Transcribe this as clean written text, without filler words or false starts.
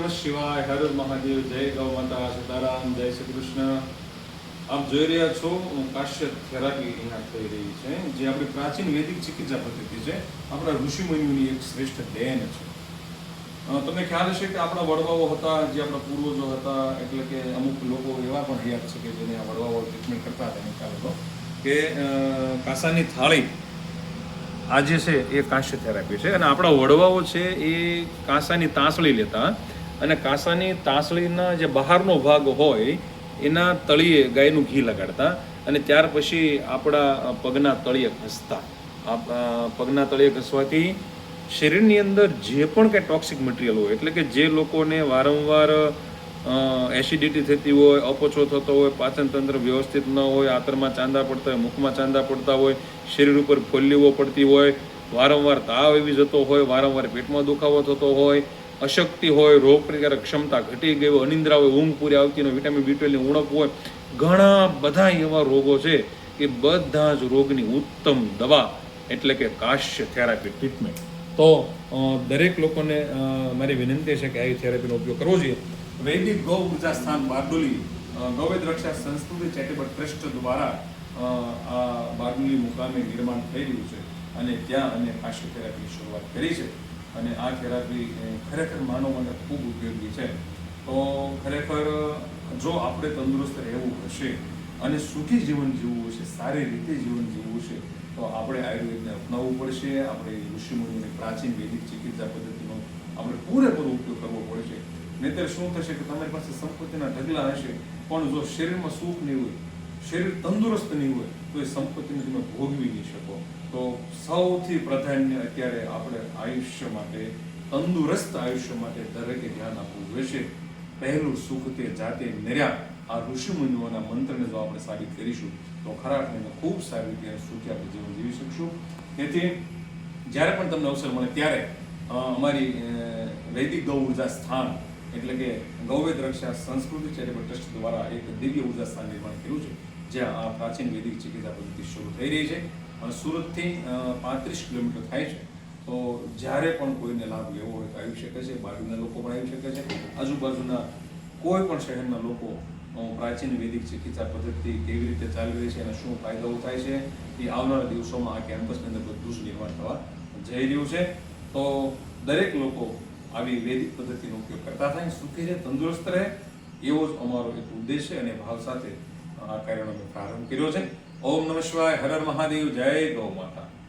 નમઃ શિવાય, હર હર મહાદેવ, જય ગૌ માતા, સીતારામ, જય શ્રી કૃષ્ણ. આપ જોઈ રહ્યા છો કાશ્ય થેરાપી અહીંયા થઈ રહી છે, જે આપણી પ્રાચીન વૈદિક ચિકિત્સા પદ્ધતિ છે. આપણા ઋષિમુનિઓની એક શ્રેષ્ઠ દેન છે. તમને ખ્યાલ હશે કે આપણા વડવાઓ હતા, જે આપણા પૂર્વજો હતા, એટલે કે અમુક લોકો એવા પણ હયાત છે કે જેને આ વડવાઓ ટ્રીટમેન્ટ કરતા હતા. એને ખ્યાલ હતો કે કાંસાની થાળી આ જે છે એ કાંસ્ય થેરાપી છે. અને આપણા વડવાઓ છે એ કાંસાની તાંસળી લેતા અને કાંસાની તાંસળીના જે બહારનો ભાગ હોય એના તળિયે ગાયનું ઘી લગાડતા અને ત્યાર પછી આપણા પગના તળિયે ઘસતા. પગના તળિયે ઘસવાથી શરીરની અંદર જે પણ કંઈ ટોક્સિક મટીરિયલ હોય, એટલે કે જે લોકોને વારંવાર એસિડિટી થતી હોય, અપચો થતો હોય, પાચન તંત્ર વ્યવસ્થિત ન હોય, આંતરમાં ચાંદા પડતા હોય, મુખમાં ચાંદા પડતા હોય, શરીર ઉપર ફોલ્લીઓ પડતી હોય, વારંવાર તાવ આવી જતો હોય, વારંવાર પેટમાં દુખાવો થતો હોય, અશક્તિ હોય, રોગ પ્રતિકારક ક્ષમતા ઘટી ગઈ હોય, અનિદ્રા હોય, ઊંઘ પૂરી આવતી હોય, વિટામિન B12ની ઉણપ હોય, ઘણા બધા એવા રોગો છે. એ બધા જ રોગની ઉત્તમ દવા એટલે કે કાશ્ય થેરાપી ટ્રીટમેન્ટ. તો દરેક લોકોને મારી વિનંતી છે કે આવી થેરાપીનો ઉપયોગ કરવો જોઈએ. વૈદિક ગૌ ઉર્જા સ્થાન બારડોલી ગૌવેદ રક્ષા સંસ્કૃતિ ચેરિટેબલ ટ્રસ્ટ દ્વારા આ બારડોલી મુકામે નિર્માણ થઈ રહ્યું છે અને ત્યાં અમે કાશ્ય થેરાપીની શરૂઆત કરી છે. અને આ થેરાપી ખરેખર માનવ માટે ખૂબ ઉપયોગી છે. તો ખરેખર જો આપણે તંદુરસ્ત રહેવું હશે અને સુખી જીવન જીવવું હશે, સારી રીતે જીવન જીવવું છે, તો આપણે આયુર્વેદને અપનાવવું પડશે. આપણે ઋષિમુનિઓની પ્રાચીન વૈદિક ચિકિત્સા પદ્ધતિનો આપણે પૂરેપૂરો ઉપયોગ કરવો પડશે. નહીંતર શું થશે કે તમારી પાસે સંપત્તિના ઢગલા હશે, પણ જો શરીરમાં સુખ નહીં હોય, શરીર તંદુરસ્ત નહીં હોય, તો એ સંપત્તિને તમે ભોગવી નહીં શકો. તો સૌથી પ્રાધાન્ય અત્યારે આપણે આયુષ્ય માટે, તંદુરસ્ત આયુષ્ય માટે દરેકે ધ્યાન આપવું જોઈશે. પહેલું સુખ તે જાતે નિર્યા. આ ઋષિમુનિઓના મંત્રને જો આપણે સાબિત કરીશું તો ખરા અર્થમાં ખૂબ સારી રીતે અને સુખી આપણે જીવન જીવી શકશું. તેથી જ્યારે પણ તમને અવસર મળે ત્યારે અમારી વૈદિક ગૌ ઉર્જા સ્થાન એટલે કે ગૌવેદ રક્ષા સંસ્કૃતિ ચેરિટેબલ ટ્રસ્ટ દ્વારા એક દિવ્ય ઉર્જા સ્થાન નિર્માણ કર્યું છે, જ્યાં આ પ્રાચીન વૈદિક ચિકિત્સા પદ્ધતિ શરૂ થઈ રહી છે. અને સુરતથી 35 કિલોમીટર થાય છે. તો જ્યારે પણ કોઈને લાભ લેવો હોય તો આવી શકે છે. બાજુના લોકો પણ આવી શકે છે. આજુબાજુના કોઈ પણ શહેરના લોકો પ્રાચીન વૈદિક ચિકિત્સા પદ્ધતિ કેવી રીતે ચાલી રહી છે અને શું ફાયદાઓ થાય છે એ આવનારા દિવસોમાં આ કેમ્પસની અંદર બધું જ નિર્માણ થવા જઈ રહ્યું છે. તો દરેક લોકો આવી વૈદિક પદ્ધતિનો ઉપયોગ કરતા થાય, સુખી રહે, તંદુરસ્ત રહે, એવો જ અમારો એક ઉદ્દેશ્ય અને ભાવ સાથે આ કાર્યનો પ્રારંભ કર્યો છે. ઓમ નમઃ શિવાય, હર હર મહાદેવ, જય ગૌ માતા.